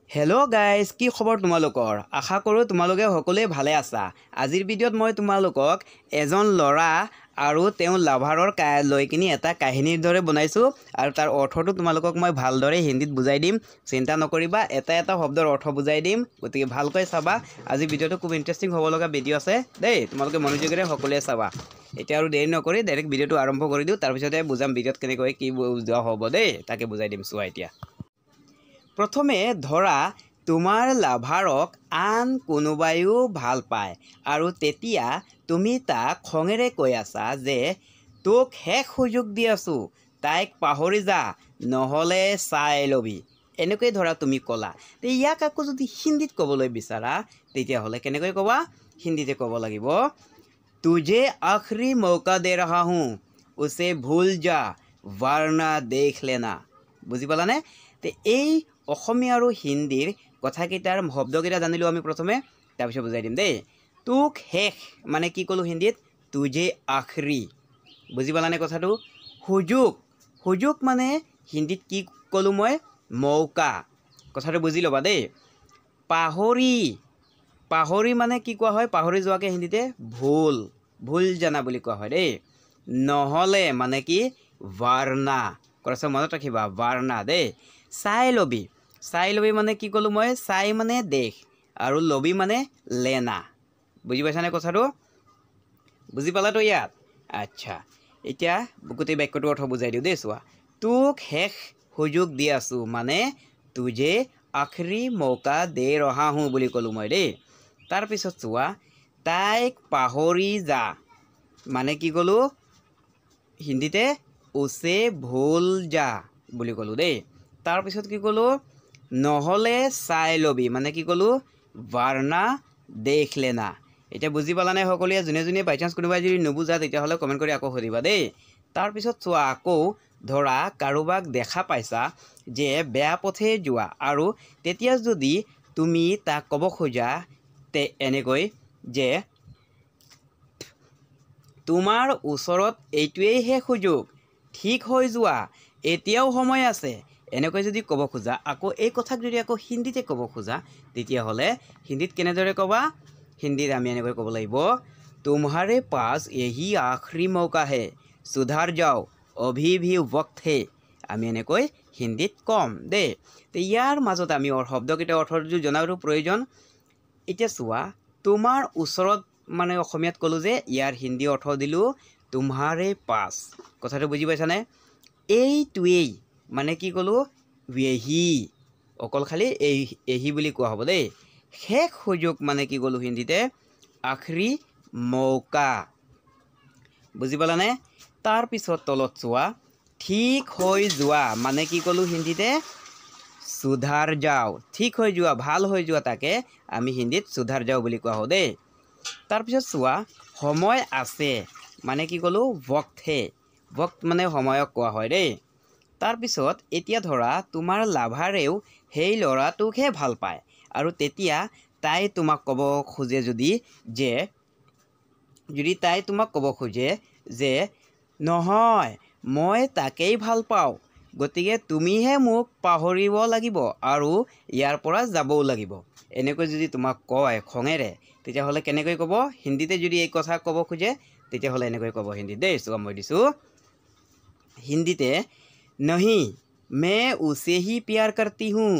Hello' guys, কি খবৰ তোমালোকৰ? আশা কৰোঁ তোমালোকে সকলোৱে ভালে আছা। আজিৰ ভিডিঅ'ত মই তোমালোকক এজন ল'ৰা আৰু তেওঁৰ লাভাৰৰ লৈ কিনি এটা কাহিনীৰ দৰে বনাইছোঁ আৰু তাৰ অৰ্থটো তোমালোকক মই ভালদৰে হিন্দীত বুজাই দিম। চিন্তা নকৰিবা, এটা এটা শব্দৰ অৰ্থ বুজাই দিম, গতিকে ভালকৈ চাবা। আজিৰ ভিডিঅ'টো খুব ইণ্টাৰেষ্টিং হ'ব লগা ভিডিঅ' আছে দেই, তোমালোকে মনোযোগেৰে সকলোৱে চাবা। এতিয়া আৰু দেৰি নকৰি ডাইৰেক্ট ভিডিঅ'টো আৰম্ভ কৰি দিওঁ, তাৰপিছতে বুজাম ভিডিঅ'ত কেনেকৈ কি বুজোৱা হ'ব দেই, তাকে বুজাই দিম। চোৱা এতিয়া প্ৰথমে ধৰা তোমাৰ লাভাৰক আন কোনোবাইও ভাল পায় আৰু তেতিয়া তুমি তাক খঙেৰে কৈ আছা যে তোক শেষ সুযোগ দি আছোঁ, তাইক পাহৰি যা, নহ'লে চাই ল'বি। এনেকৈ ধৰা তুমি ক'লা। ইয়াক আকৌ যদি হিন্দীত ক'বলৈ বিচাৰা তেতিয়াহ'লে কেনেকৈ ক'বা? হিন্দীতে ক'ব লাগিব, তুঝে আখৰি মৌকা দে ৰহা হুঁ, উছে ভুল যা, ৱাৰনা দেখ লেনা। বুজি পালানে? এই অসমীয়া আৰু হিন্দীৰ কথাকেইটাৰ শব্দকেইটা জানিলোঁ আমি প্ৰথমে, তাৰপিছত বুজাই দিম দেই। তোক শেষ মানে কি ক'লোঁ হিন্দীত? তুঝে আখৰি। বুজি পালানে কথাটো? সুযোগ, সুযোগ মানে হিন্দীত কি ক'লোঁ মই? মৌকা। কথাটো বুজি ল'বা দেই। পাহৰি, পাহৰি মানে কি কোৱা হয়? পাহৰি যোৱাকৈ হিন্দীতে ভুল, ভুল জানা বুলি কোৱা হয় দেই। নহ'লে মানে কি? ৱাৰনা। কথা মনত ৰাখিবা, ৱাৰনা দেই। চাই ল'বি, চাই ল'বি মানে কি ক'লোঁ মই? চাই মানে দেখ আৰু ল'বি মানে লেনা। বুজি পাইছানে কথাটো? বুজি পালাতো ইয়াত? আচ্ছা, এতিয়া গোটেই বাক্যটোৰ অৰ্থ বুজাই দিওঁ দেই। চোৱা, তোক শেষ সুযোগ দি আছোঁ মানে তুঝে আখৰি মৌকা দে ৰহা হুঁ বুলি ক'লোঁ মই দেই। তাৰপিছত চোৱা, তাইক পাহৰি যা মানে কি ক'লোঁ হিন্দীতে? উছে ভুল যা বুলি ক'লোঁ দেই। তাৰপিছত কি ক'লোঁ? নহ'লে চাই ল'বি মানে কি ক'লোঁ? ৱাৰনা দেখ লেনা। এতিয়া বুজি পালানে সকলোৱে? যোনে যোনে বাই চান্স কোনোবাই যদি নুবুজা তেতিয়াহ'লে কমেণ্ট কৰি আকৌ সুধিবা দেই। তাৰপিছত চোৱা, আকৌ ধৰা কাৰোবাক দেখা পাইছা যে বেয়া পথে যোৱা আৰু তেতিয়া যদি তুমি তাক ক'ব খোজা এনেকৈ যে তোমাৰ ওচৰত এইটোৱেই শেষ সুযোগ, ঠিক হৈ যোৱা, এতিয়াও সময় আছে, এনেকৈ যদি ক'ব খোজা, আকৌ এই কথাক যদি আকৌ হিন্দীতে ক'ব খোজা তেতিয়াহ'লে হিন্দীত কেনেদৰে ক'বা? হিন্দীত আমি এনেকৈ ক'ব লাগিব, তোমাৰে পাছ यही आखरी मौका है, सुधार जाओ, अभी भी वक्त है। আমি এনেকৈ হিন্দীত ক'ম দেই। ইয়াৰ মাজত আমি শব্দকেইটা অৰ্থটো জনাৰো প্ৰয়োজন। এতিয়া চোৱা, তোমাৰ ওচৰত মানে অসমীয়াত ক'লোঁ যে ইয়াৰ হিন্দী অৰ্থ দিলোঁ তোমাৰে পাছ। কথাটো বুজি পাইছানে? এইটোৱেই মানে কি ক'লোঁ? য়েহি, অকল খালি এহি বুলি কোৱা হ'ব দেই। শেষ সুযোগ মানে কি ক'লোঁ হিন্দীতে? আখৰি মৌকা। বুজি পালানে? তাৰপিছত তলত চোৱা, ঠিক হৈ যোৱা মানে কি ক'লোঁ হিন্দীতে? সুধাৰ যাও। ঠিক হৈ যোৱা, ভাল হৈ যোৱা, তাকে আমি হিন্দীত সুধাৰ যাও বুলি কোৱা হওঁ দেই। তাৰপিছত চোৱা, সময় আছে মানে কি ক'লোঁ? वक्त है। वक्त মানে সময়ক কোৱা হয় দেই। তাৰপিছত এতিয়া ধৰা তোমাৰ লাভাৰেও সেই ল'ৰাটোকহে ভাল পায় আৰু তেতিয়া তাই তোমাক ক'ব খোজে যদি তাই তোমাক ক'ব খোজে যে নহয়, মই তাকেই ভাল পাওঁ, গতিকে তুমিহে মোক পাহৰিব লাগিব আৰু ইয়াৰ পৰা যাবও লাগিব, এনেকৈ যদি তোমাক কয় খঙেৰে তেতিয়াহ'লে কেনেকৈ ক'ব? হিন্দীতে যদি এই কথা ক'ব খোজে তেতিয়াহ'লে এনেকৈ ক'ব হিন্দীত দেই। চোৱা মই দিছোঁ হিন্দীতে, नहीं मैं उसे ही प्यार करती हूँ,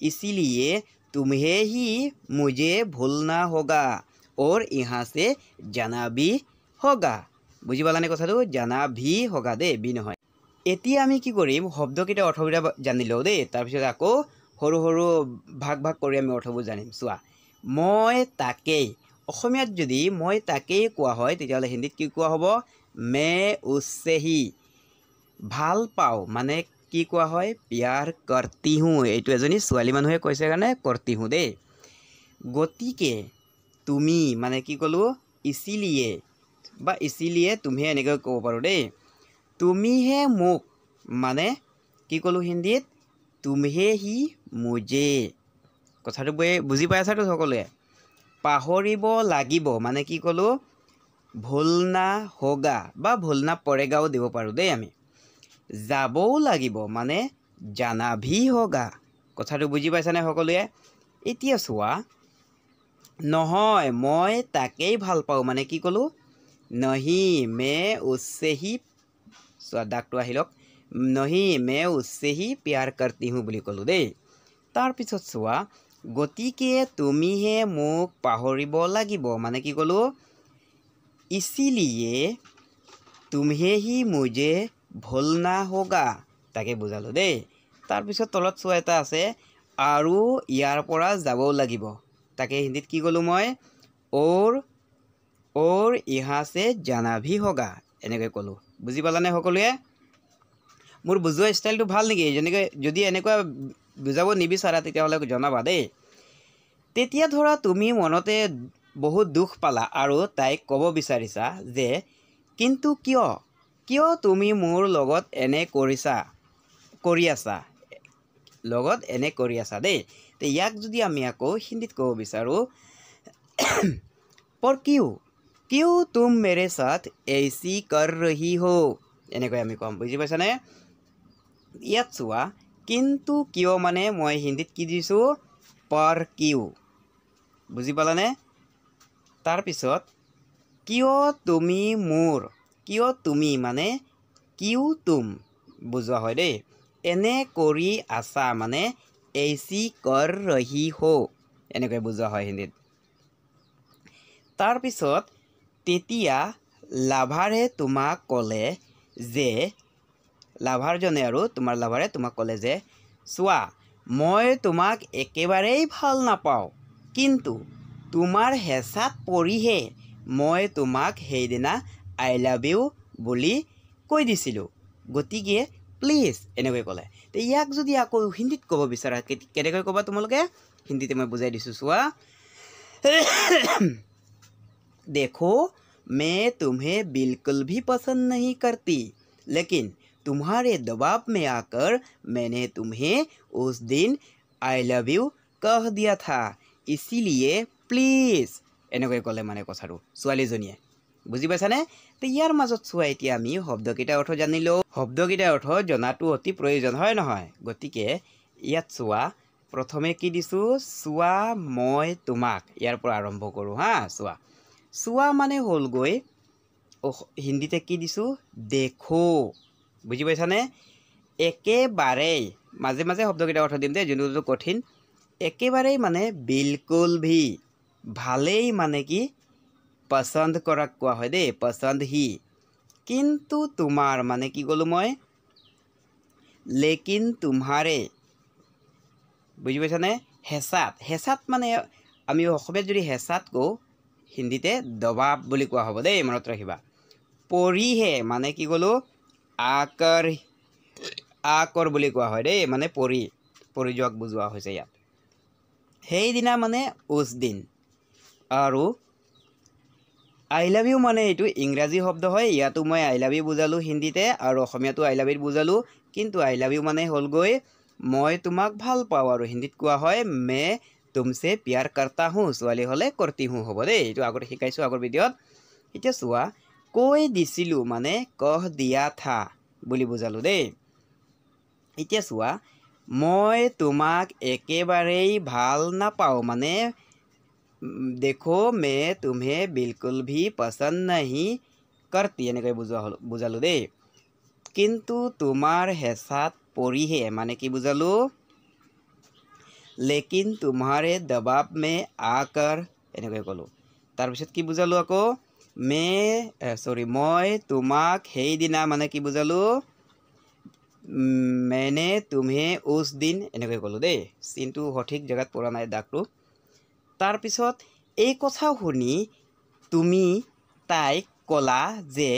इसीलिए तुम्हें ही मुझे भूलना होगा और यहाँ से जाना भी होगा। বুজি পালানে কথাটো? জানা ভি হোগা দেই, বি নহয়। এতিয়া আমি কি কৰিম? শব্দকেইটা অৰ্থকেইটা জানি লওঁ দেই, তাৰপিছত আকৌ সৰু সৰু ভাগ ভাগ কৰি আমি অৰ্থবোৰ জানিম। চোৱা, মই তাকেই, অসমীয়াত যদি মই তাকেই কোৱা হয় তেতিয়াহ'লে হিন্দীত কি কোৱা হ'ব? মে উসছে হি। ভাল পাওঁ মানে কি কোৱা হয়? প্যাৰ কৰতি হুঁ। এইটো এজনী ছোৱালী মানুহে কৈছে কাৰণে কৰতি হুঁ দেই। গতিকে তুমি মানে কি ক'লোঁ? ইচিলিয়ে বা ইচিলিয়ে তুমিহে এনেকৈ ক'ব পাৰোঁ দেই। তুমিহে মোক মানে কি ক'লোঁ হিন্দীত? তুমহে হি মুজে। কথাটো বুজি পাই আছাতো সকলোৱে? পাহৰিব লাগিব মানে কি ক'লোঁ? ভুলনা হোগা বা ভুলনা পৰেগাও দিব পাৰোঁ দেই আমি। যাবও লাগিব মানে জানা ভি হোগা। কথাটো বুজি পাইছানে সকলোৱে এতিয়া চোৱা নহয় মই তাকেই ভাল পাওঁ মানে কি ক'লোঁ নহি মে উসसे ही চোৱা ডাকটো আহিলক নহি মে উসसे ही प्यार करती हूँ বুলি ক'লোঁ দেই তাৰপিছত চোৱা গতিকে তুমিহে মোক পাহৰিব লাগিব মানে কি ক'লোঁ इसीलिए तुम्हें ही मुझे भूलना होगा তাকে বুজালোঁ দেই তাৰপিছত তলত চোৱা এটা আছে আৰু ইয়াৰ পৰা যাবও লাগিব তাকে হিন্দীত কি ক'লোঁ মই और यहाँ से जाना भी होगा এনেকৈ ক'লোঁ বুজি পালানে সকলোৱে মোৰ বুজোৱা ষ্টাইলটো ভাল নেকি যেনেকৈ যদি এনেকুৱা বুজাব নিবিচাৰা তেতিয়াহ'লে জনাবা দেই তেতিয়া ধৰা তুমি মনতে বহুত দুখ পালা আৰু তাইক ক'ব বিচাৰিছা যে কিন্তু কিয় তুমি মোৰ লগত এনে কৰি আছা দেই তে ইয়াক যদি আমি আকৌ হিন্দীত ক'ব বিচাৰোঁ पर क्यों तुम मेरे साथ ऐसी कर रही हो এনেকৈ আমি ক'ম বুজি পাইছানে ইয়াত চোৱা কিন্তু কিয় মানে মই হিন্দীত কি দিছোঁ पर क्यों বুজি পালানে তাৰপিছত কিয় তুমি মানে কিউ তুম বুজোৱা হয় দেই এনে কৰি আছা মানে ऐसी कर रही हो এনেকৈ বুজোৱা হয় হিন্দীত তাৰপিছত তেতিয়া লাভাৰে তোমাক ক'লে যে লাভাৰজনে আৰু তোমাৰ লাভাৰে তোমাক ক'লে যে চোৱা মই তোমাক একেবাৰেই ভাল নাপাওঁ কিন্তু তোমাৰ হেঁচাত পৰিহে মই তোমাক সেইদিনা আই লাভ ইউ বুলি কৈ দিছিলোঁ গতিকে প্লিজ এনেকৈ ক'লে তো ইয়াক যদি আকৌ হিন্দীত ক'ব বিচাৰা কেনেকৈ ক'বা তোমালোকে হিন্দীতে মই বুজাই দিছোঁ চোৱা देखो मैं तुम्हें बिल्कुल भी पसंद नहीं करती लेकिन तुम्हारे दबाव में आकर मैंने तुम्हें उस दिन आई लव यू कह दिया था इसीलिए प्लीज এনেকৈ ক'লে মানে কথাটো ছোৱালীজনীয়ে বুজি পাইছানে তো ইয়াৰ মাজত চোৱা এতিয়া আমি শব্দকেইটাৰ অৰ্থ জানিলোঁ শব্দকেইটাৰ অৰ্থ জনাটো অতি প্ৰয়োজন হয় নহয় গতিকে ইয়াত চোৱা প্ৰথমে কি দিছোঁ চোৱা মই তোমাক ইয়াৰ পৰা আৰম্ভ কৰোঁ হা চোৱা মানে হ'লগৈ হিন্দীতে কি দিছোঁ দেখো বুজি পাইছানে একেবাৰেই মাজে মাজে শব্দকেইটা অৰ্থ দিম দেই যোনটো কঠিন একেবাৰেই মানে বিলকুল ভি ভালেই মানে কি পচন্দ কৰাক কোৱা হয় দেই পচন্দ হি কিন্তু তোমাৰ মানে কি ক'লোঁ মই লেকিন তোমাৰে বুজি পাইছানে হেঁচাত মানে আমি অসমীয়াত যদি হেঁচাত কওঁ হিন্দীতে দবাব বুলি কোৱা হ'ব দেই মনত ৰাখিবা পৰিহে মানে কি ক'লোঁ আকৰ বুলি কোৱা হয় দেই মানে পৰি যোৱাক বুজোৱা হৈছে ইয়াত সেইদিনা মানে উছ দিন আৰু আই লাভ ইউ মানে এইটো ইংৰাজী শব্দ হয় ইয়াতো মই আই লাভ ইউ বুজালোঁ হিন্দীতে আৰু অসমীয়াতো আই লাভ ইউ বুজালোঁ কিন্তু আই লাভ ইউ মানে হ'লগৈ মই তোমাক ভাল পাওঁ আৰু হিন্দীত কোৱা হয় মে तुमसे प्यार करता हूँ ছোৱালী হ'লে करती हूँ হ'ব দেই এইটো আগতে শিকাইছোঁ আগৰ ভিডিঅ'ত এতিয়া চোৱা কৈ দিছিলোঁ মানে কহ দিয়া থা বুলি বুজালোঁ দেই এতিয়া চোৱা মই তোমাক একেবাৰেই ভাল নাপাওঁ মানে देखो मैं तुम्हें बिल्कुल भी पसंद नहीं करती এনেকৈ বুজালোঁ দেই কিন্তু তোমাৰ হেঁচাত পৰিহে মানে কি বুজালোঁ लेकिन तुम्हारे दबाव में आकर এনেকৈ ক'লোঁ তাৰপিছত কি বুজালোঁ আকৌ মই তোমাক সেইদিনা মানে কি বুজালোঁ मैंने तुम्हें उस दिन এনেকৈ ক'লোঁ দেই চিনটো সঠিক জেগাত পৰা নাই দাগটো তাৰপিছত এই কথা শুনি তুমি তাইক ক'লা যে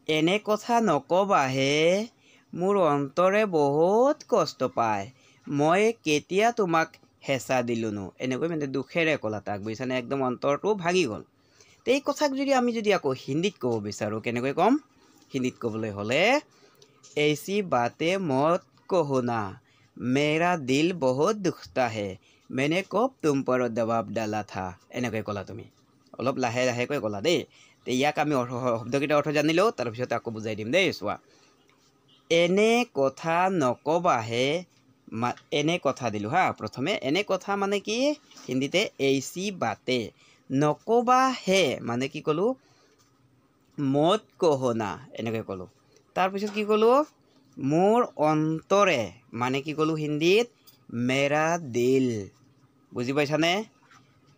এনে কথা নক'বাহে মোৰ অন্তৰে বহুত কষ্ট পায় মই কেতিয়া তোমাক হেঁচা দিলোঁনো এনেকৈ মানে দুখেৰে ক'লা তাক বুজিছানে একদম অন্তৰটো ভাগি গ'ল এই কথাক যদি আমি আকৌ হিন্দীত ক'ব বিচাৰোঁ কেনেকৈ ক'ম হিন্দীত ক'বলৈ হ'লে ऐसी बातें मत कहो ना मेरा दिल बहुत दुखता है मैंने कब तुम पर दबाव डाला था এনেকৈ ক'লা তুমি অলপ লাহে লাহেকৈ ক'লা দেই তে ইয়াক আমি শব্দকেইটা অৰ্থ জানিলোঁ তাৰপিছত আকৌ বুজাই দিম দেই চোৱা এনে কথা নক'বাহে এনে কথা দিলোঁ হা প্ৰথমে এনে কথা মানে কি হিন্দীতে এইচি বাতে নকবা হে মানে কি ক'লোঁ মত কহনা এনেকৈ ক'লোঁ তাৰপিছত কি ক'লোঁ মোৰ অন্তৰে মানে কি ক'লোঁ হিন্দীত মেৰা দিল বুজি পাইছানে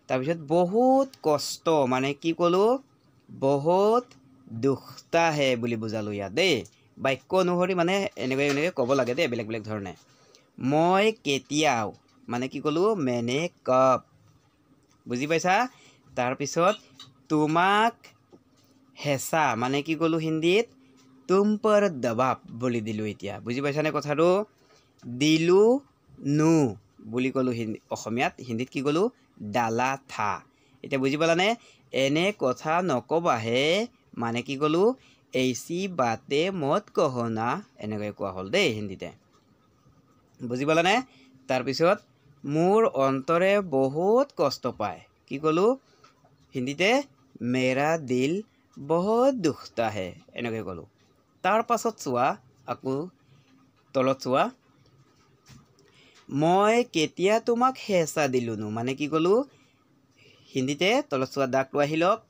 তাৰপিছত বহুত কষ্ট মানে কি ক'লোঁ বহুত দুখতা হে বুলি বুজালোঁ ইয়াত দেই বাক্য অনুসৰি মানে এনেকৈ ক'ব লাগে দেই বেলেগ বেলেগ ধৰণে মই কেতিয়াও মানে কি ক'লোঁ মেনে কপ বুজি পাইছা তাৰপিছত তোমাক হেঁচা মানে কি ক'লোঁ হিন্দীত তুম পৰ দবাব বুলি দিলোঁ এতিয়া বুজি পাইছানে কথাটো দিলোঁ নো বুলি ক'লোঁ অসমীয়াত হিন্দীত কি ক'লোঁ ডালা থা এতিয়া বুজি পালানে এনে কথা নকবাহে মানে কি ক'লোঁ এইচি বাতে মত কহনা এনেকৈ কোৱা হ'ল দেই হিন্দীতে বুজি পালানে তাৰপিছত মোৰ অন্তৰে বহুত কষ্ট পায় কি ক'লোঁ হিন্দীতে মেৰা দিল বহুত দুখতা হে এনেকৈ ক'লোঁ তাৰ পাছত চোৱা আকৌ তলত চোৱা মই কেতিয়া তোমাক হেঁচা দিলোঁনো মানে কি ক'লোঁ হিন্দীতে তলত চোৱা দাগটো আহি লওক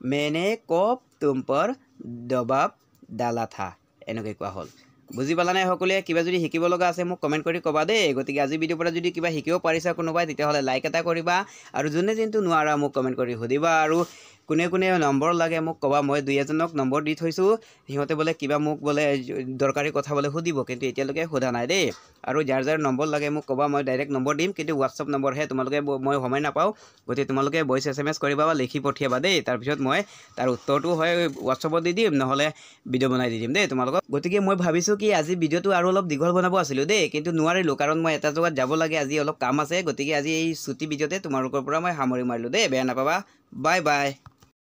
মেনে কপ তুম পৰ দবাব ডালা থা এনেকৈ কোৱা হ'ল বুজি পালানে সকলোৱে কিবা যদি শিকিব লগা আছে মোক কমেণ্ট কৰি ক'বা দেই গতিকে আজি ভিডিঅ'ৰ পৰা যদি কিবা শিকিব পাৰিছা কোনোবাই তেতিয়াহ'লে লাইক এটা কৰিবা আৰু যোনে যোনটো নোৱাৰা মোক কমেণ্ট কৰি সুধিবা আৰু কোনে কোনে নম্বৰ লাগে মোক ক'বা মই দুই এজনক নম্বৰ দি থৈছোঁ সিহঁতে বোলে কিবা মোক বোলে দৰকাৰী কথা বোলে সুধিব কিন্তু এতিয়ালৈকে সোধা নাই দেই আৰু যাৰ যাৰ নম্বৰ লাগে মোক ক'বা মই ডাইৰেক্ট নম্বৰ দিম কিন্তু হোৱাটছআপ নম্বৰহে তোমালোকে মই সময় নাপাওঁ গতিকে তোমালোকে ভইচ SMS কৰিবা বা লিখি পঠিয়াবা দেই তাৰপিছত মই তাৰ উত্তৰটো হয় হোৱাটছআপত দি দিম নহ'লে ভিডিঅ' বনাই দি দিম দেই তোমালোকক গতিকে মই ভাবিছোঁ কি আজি ভিডিঅ'টো আৰু অলপ দীঘল বনাব আছিলোঁ দেই কিন্তু নোৱাৰিলোঁ কাৰণ মই এটা জেগাত যাব লাগে আজি অলপ কাম আছে গতিকে আজি এই ছুটি ভিডিঅ'তে তোমালোকৰ পৰা মই সামৰি মাৰিলোঁ দেই বেয়া নাপাবা বাই বাই